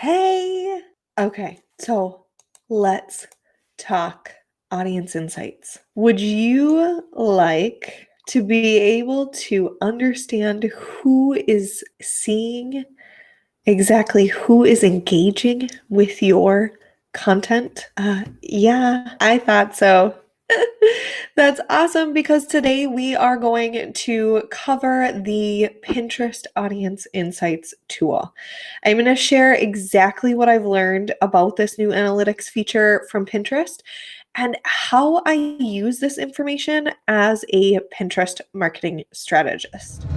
Hey. Okay, so let's talk audience insights. Would you like to be able to understand who is seeing exactly who is engaging with your content? Yeah, I thought so. That's awesome because today we are going to cover the Pinterest Audience Insights tool. I'm going to share exactly what I've learned about this new analytics feature from Pinterest and how I use this information as a Pinterest marketing strategist.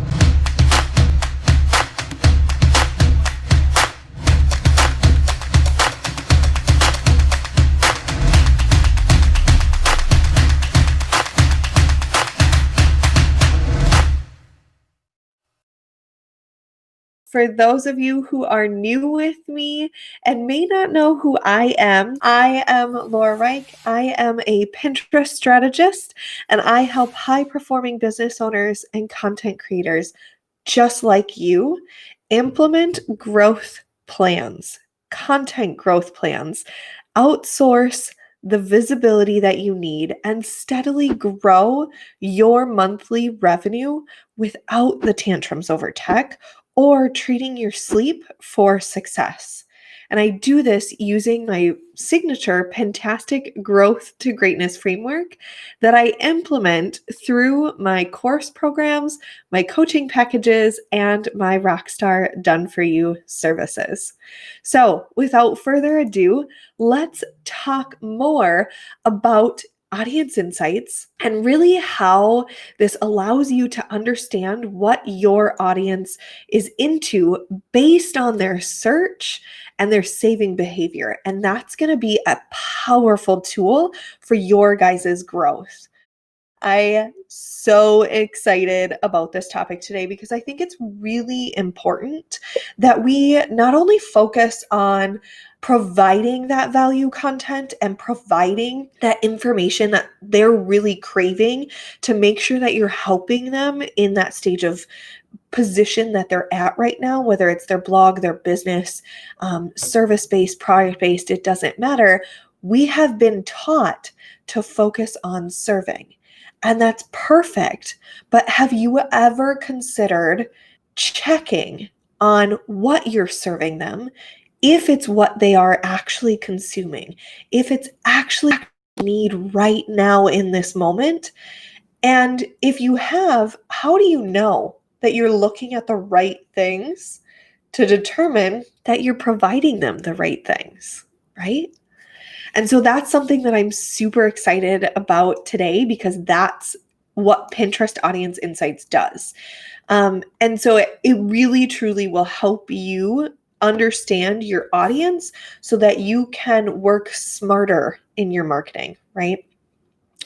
For those of you who are new with me and may not know who I am Laura Reich. I am a Pinterest strategist and I help high performing business owners and content creators just like you implement growth plans, content growth plans, outsource the visibility that you need, and steadily grow your monthly revenue without the tantrums over tech or treating your sleep for success. And I do this using my signature Pentastic Growth to Greatness framework that I implement through my course programs, my coaching packages, and my Rockstar Done For You services. So, without further ado, let's talk more about audience insights and really how this allows you to understand what your audience is into based on their search and their saving behavior. And that's going to be a powerful tool for your guys' growth. I'm so excited about this topic today because I think it's really important that we not only focus on providing that value content and providing that information that they're really craving to make sure that you're helping them in that stage of position that they're at right now, whether it's their blog, their business, service-based, product-based, it doesn't matter. We have been taught to focus on serving. And that's perfect. But have you ever considered checking on what you're serving them, if it's what they are actually consuming, if it's actually need right now in this moment? And if you have, how do you know that you're looking at the right things to determine that you're providing them the right things, right? And so that's something that I'm super excited about today because that's what Pinterest Audience Insights does. And so it really truly will help you understand your audience so that you can work smarter in your marketing, right?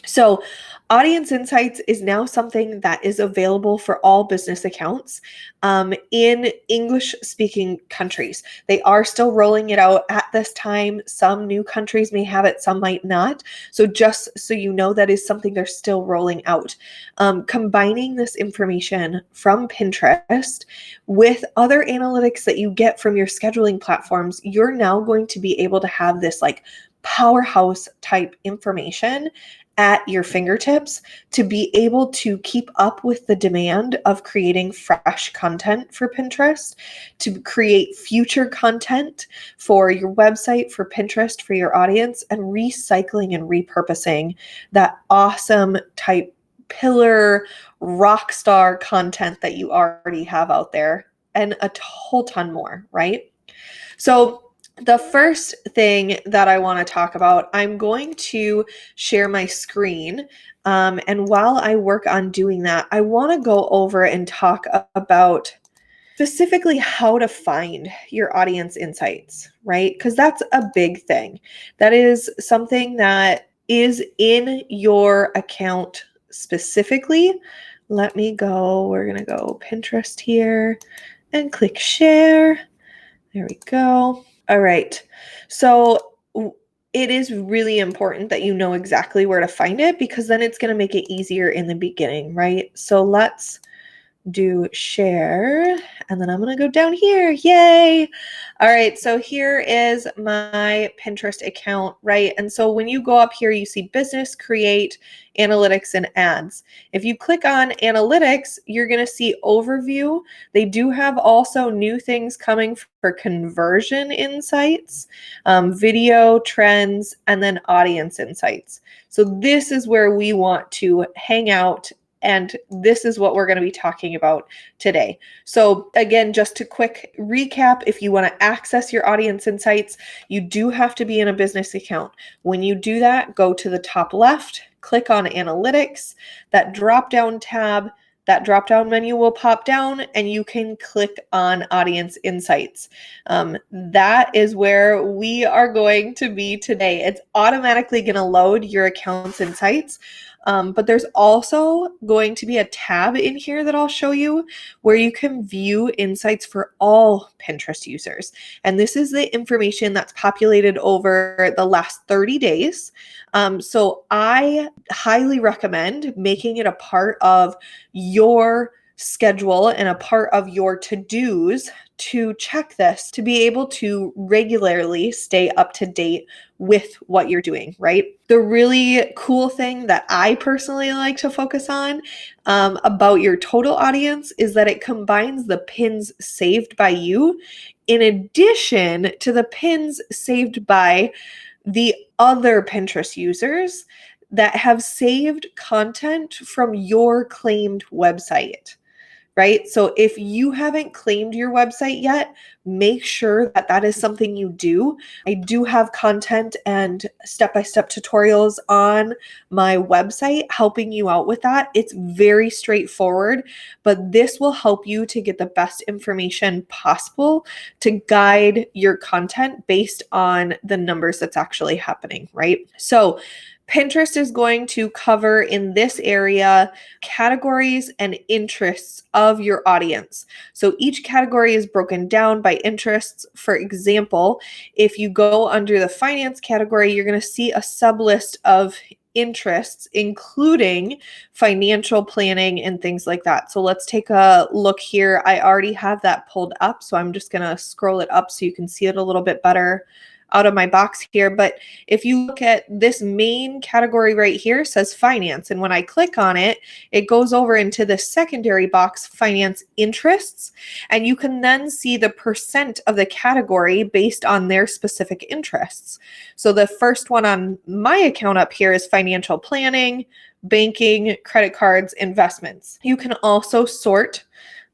So, Audience Insights is now something that is available for all business accounts in English speaking countries. They are still rolling it out at this time. Some new countries may have it, some might not. So, just so you know, that is something they're still rolling out. Combining this information from Pinterest with other analytics that you get from your scheduling platforms, you're now going to be able to have this like powerhouse type information at your fingertips to be able to keep up with the demand of creating fresh content for Pinterest, to create future content for your website, for Pinterest, for your audience, and recycling and repurposing that awesome type pillar rock star content that you already have out there and a whole ton more, right? So the first thing that I want to talk about, I'm going to share my screen. And while I work on doing that, I want to go over and talk about specifically how to find your audience insights, right? Because that's a big thing. That is something that is in your account specifically. Let me go. We're going to go Pinterest here and click share. There we go. All right. So it is really important that you know exactly where to find it because then it's going to make it easier in the beginning, right? So let's do share, and then I'm going to go down here. Yay. All right. So here is my Pinterest account, right? And so when you go up here, you see business, create, analytics, and ads. If you click on analytics, you're going to see overview. They do have also new things coming for conversion insights, video trends, and then audience insights. So this is where we want to hang out, and this is what we're going to be talking about today. So again, just to quick recap, if you want to access your audience insights, you do have to be in a business account. When you do that, go to the top left, click on analytics, that drop-down tab, that drop-down menu will pop down and you can click on audience insights. That is where we are going to be today. It's automatically going to load your account's insights. But there's also going to be a tab in here that I'll show you where you can view insights for all Pinterest users. And this is the information that's populated over the last 30 days. So I highly recommend making it a part of your schedule and a part of your to-dos to check this, to be able to regularly stay up to date with what you're doing, right? The really cool thing that I personally like to focus on about your total audience is that it combines the pins saved by you in addition to the pins saved by the other Pinterest users that have saved content from your claimed website. Right? So if you haven't claimed your website yet, make sure that that is something you do. I do have content and step-by-step tutorials on my website helping you out with that. It's very straightforward, but this will help you to get the best information possible to guide your content based on the numbers that's actually happening, right? So Pinterest is going to cover in this area categories and interests of your audience. So each category is broken down by interests. For example, if you go under the finance category, you're going to see a sublist of interests, including financial planning and things like that. So let's take a look here. I already have that pulled up, so I'm just going to scroll it up so you can see it a little bit better out of my box here. But if you look at this main category right here, says finance. And when I click on it, it goes over into the secondary box, finance interests. And you can then see the percent of the category based on their specific interests. So the first one on my account up here is financial planning, banking, credit cards, investments. You can also sort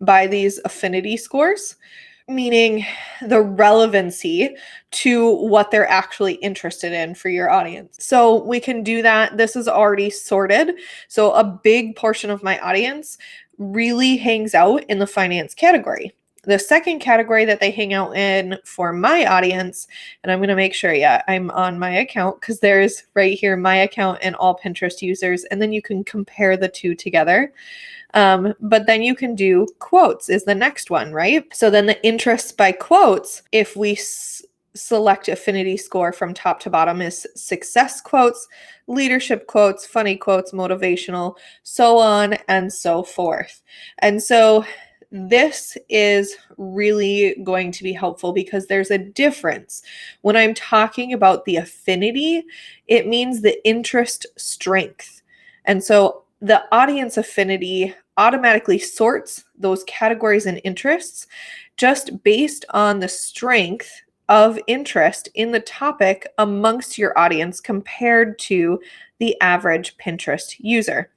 by these affinity scores, meaning the relevancy to what they're actually interested in for your audience. So we can do that. This is already sorted. So a big portion of my audience really hangs out in the finance category. The second category that they hang out in for my audience, and I'm going to make sure, I'm on my account because there's right here my account and all Pinterest users, and then you can compare the two together. But then you can do quotes is the next one, right? So then the interests by quotes, if we select affinity score from top to bottom, is success quotes, leadership quotes, funny quotes, motivational, so on and so forth. And so this is really going to be helpful because there's a difference. When I'm talking about the affinity, it means the interest strength. And so the audience affinity automatically sorts those categories and interests just based on the strength of interest in the topic amongst your audience compared to the average Pinterest user.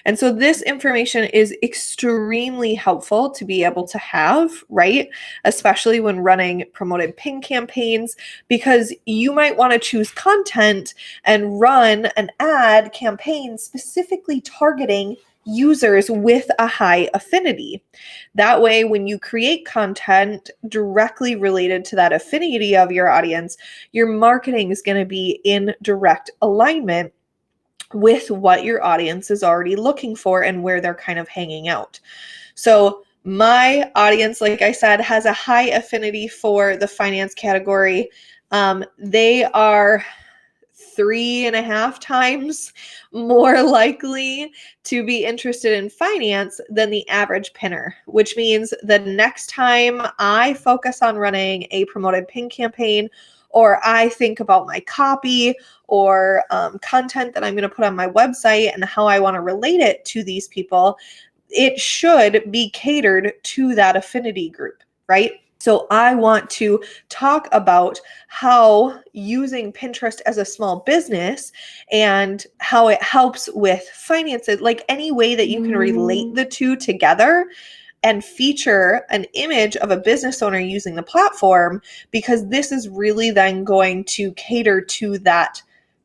And so this information is extremely helpful to be able to have, right? Especially when running promoted pin campaigns, because you might want to choose content and run an ad campaign specifically targeting users with a high affinity. That way, when you create content directly related to that affinity of your audience, your marketing is going to be in direct alignment with what your audience is already looking for and where they're kind of hanging out. So my audience, like I said, has a high affinity for the finance category. They are 3.5 times more likely to be interested in finance than the average pinner, which means the next time I focus on running a promoted pin campaign, or I think about my copy or content that I'm going to put on my website and how I want to relate it to these people, it should be catered to that affinity group, right? So I want to talk about how using Pinterest as a small business and how it helps with finances, like any way that you can relate the two together and feature an image of a business owner using the platform, because this is really then going to cater to that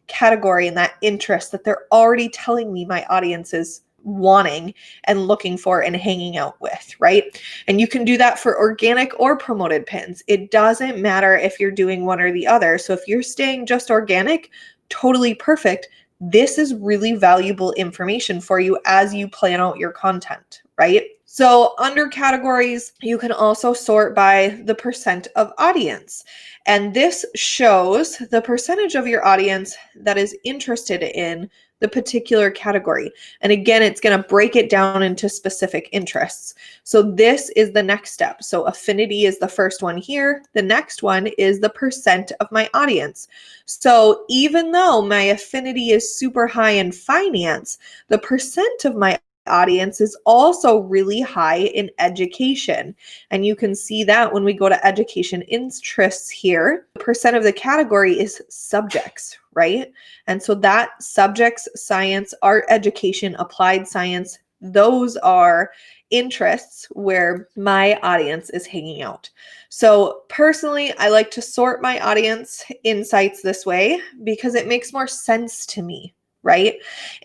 category and that interest that they're already telling me my audience is wanting and looking for and hanging out with, right? And you can do that for organic or promoted pins. It doesn't matter if you're doing one or the other. So if you're staying just organic, totally perfect. This is really valuable information for you as you plan out your content, right? So under categories, you can also sort by the percent of audience. And this shows the percentage of your audience that is interested in the particular category. And again, it's going to break it down into specific interests. So this is the next step. So affinity is the first one here. The next one is the percent of my audience. So even though my affinity is super high in finance, the percent of my audience is also really high in education. And you can see that when we go to education interests here, the percent of the category is subjects, right? And so that subjects, science, art, education, applied science, those are interests where my audience is hanging out. So personally, I like to sort my audience insights this way because it makes more sense to me, right?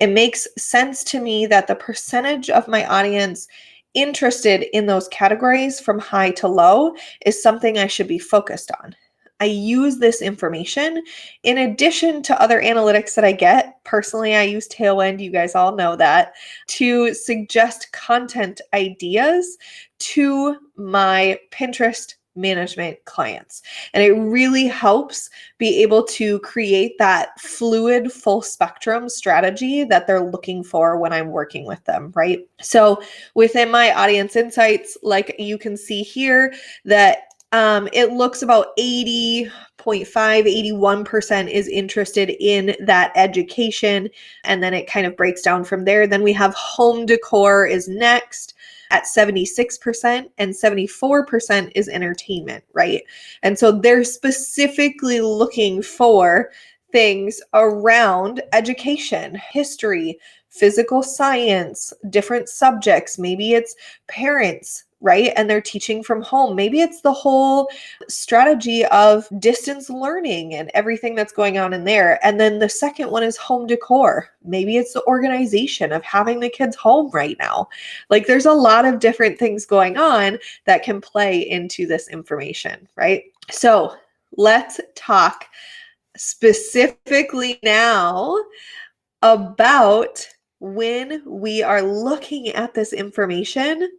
It makes sense to me that the percentage of my audience interested in those categories from high to low is something I should be focused on. I use this information in addition to other analytics that I get. Personally, I use Tailwind, you guys all know that, to suggest content ideas to my Pinterest management clients. And it really helps be able to create that fluid full spectrum strategy that they're looking for when I'm working with them, right? So within my audience insights, like you can see here that it looks about 80.5, 81% is interested in that education. And then it kind of breaks down from there. Then we have home decor is next at 76%, and 74% is entertainment, right? And so they're specifically looking for things around education, history, physical science, different subjects. Maybe it's parents, right? And they're teaching from home. Maybe it's the whole strategy of distance learning and everything that's going on in there. And then the second one is home decor. Maybe it's the organization of having the kids home right now. Like there's a lot of different things going on that can play into this information, right? So let's talk specifically now about when we are looking at this information,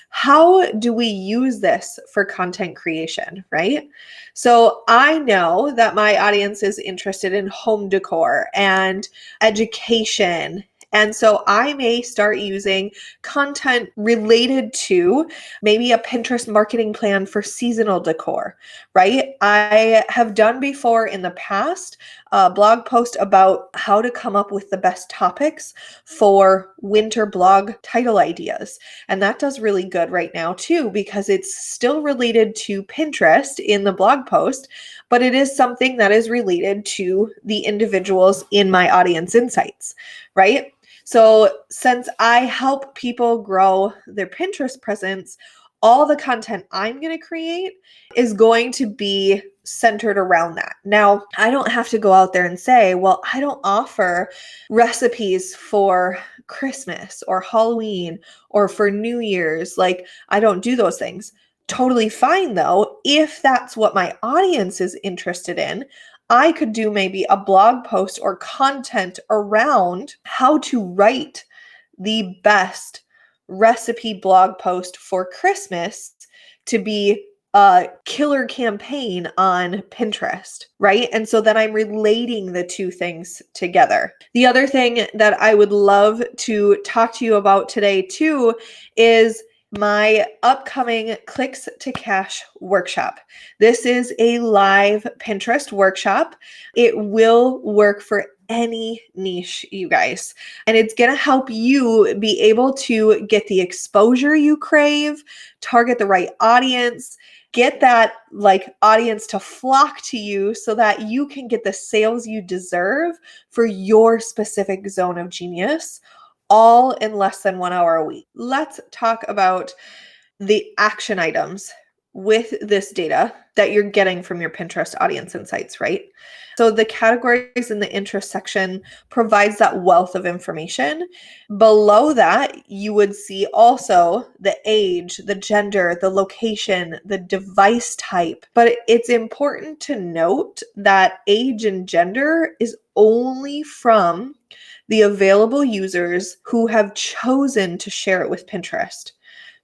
how do we use this for content creation, right? So I know that my audience is interested in home decor and education. And so I may start using content related to maybe a Pinterest marketing plan for seasonal decor, right? I have done before in the past a blog post about how to come up with the best topics for winter blog title ideas. And that does really good right now too, because it's still related to Pinterest in the blog post, but it is something that is related to the individuals in my audience insights, right? So since I help people grow their Pinterest presence, all the content I'm going to create is going to be centered around that. Now, I don't have to go out there and say, well, I don't offer recipes for Christmas or Halloween or for New Year's. Like, I don't do those things. Totally fine though, if that's what my audience is interested in. I could do maybe a blog post or content around how to write the best recipe blog post for Christmas to be a killer campaign on Pinterest, right? And so then I'm relating the two things together. The other thing that I would love to talk to you about today too is my upcoming Clicks to Cash workshop. This is a live Pinterest workshop. It will work for any niche, you guys. And it's going to help you be able to get the exposure you crave, target the right audience, get that like audience to flock to you so that you can get the sales you deserve for your specific zone of genius, all in less than 1 hour a week. Let's talk about the action items with this data that you're getting from your Pinterest audience insights, right? So the categories in the interest section provides that wealth of information. Below that, you would see also the age, the gender, the location, the device type. But it's important to note that age and gender is only from the available users who have chosen to share it with Pinterest.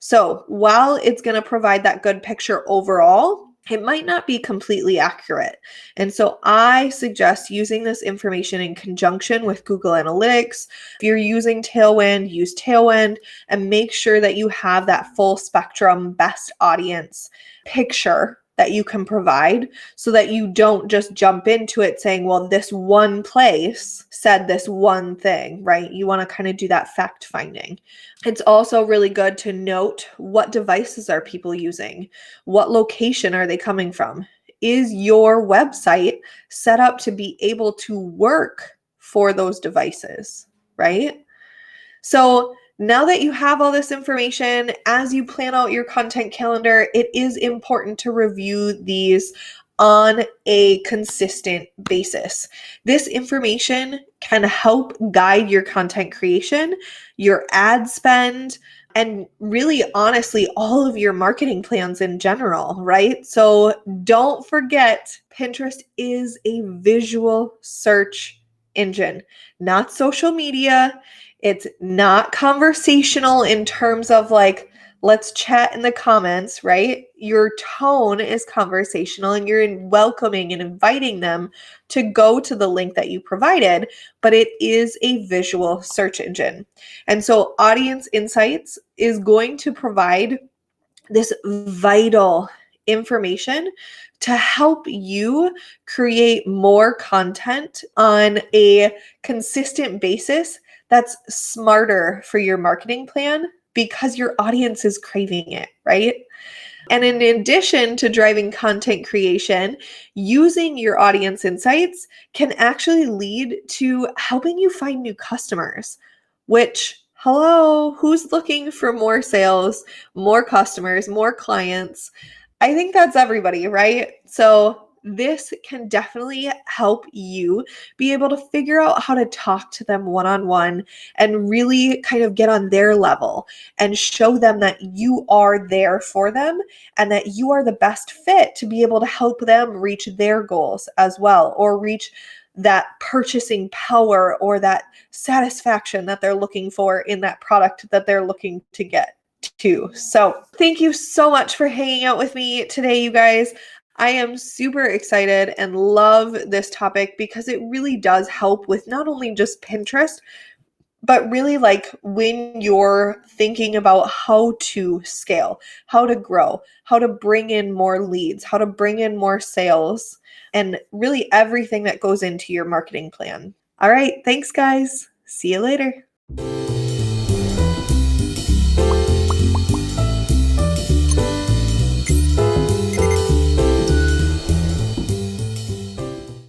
So while it's going to provide that good picture overall, it might not be completely accurate. And so I suggest using this information in conjunction with Google Analytics. If you're using Tailwind, use Tailwind and make sure that you have that full spectrum best audience picture that you can provide so that you don't just jump into it saying, well, this one place said this one thing, right? You want to kind of do that fact finding. It's also really good to note what devices are people using? What location are they coming from? Is your website set up to be able to work for those devices, right? So now that you have all this information, as you plan out your content calendar, it is important to review these on a consistent basis. This information can help guide your content creation, your ad spend, and really honestly, all of your marketing plans in general, right? So don't forget, Pinterest is a visual search engine, not social media. It's not conversational in terms of like, let's chat in the comments, right? Your tone is conversational and you're welcoming and inviting them to go to the link that you provided, but it is a visual search engine. And so Audience Insights is going to provide this vital information to help you create more content on a consistent basis that's smarter for your marketing plan because your audience is craving it, right? And in addition to driving content creation, using your audience insights can actually lead to helping you find new customers, which, hello, who's looking for more sales, more customers, more clients? I think that's everybody, right? So this can definitely help you be able to figure out how to talk to them one-on-one and really kind of get on their level and show them that you are there for them and that you are the best fit to be able to help them reach their goals as well, or reach that purchasing power or that satisfaction that they're looking for in that product that they're looking to get to. So thank you so much for hanging out with me today, you guys. I am super excited and love this topic because it really does help with not only just Pinterest, but really like when you're thinking about how to scale, how to grow, how to bring in more leads, how to bring in more sales, and really everything that goes into your marketing plan. All right, thanks guys. See you later.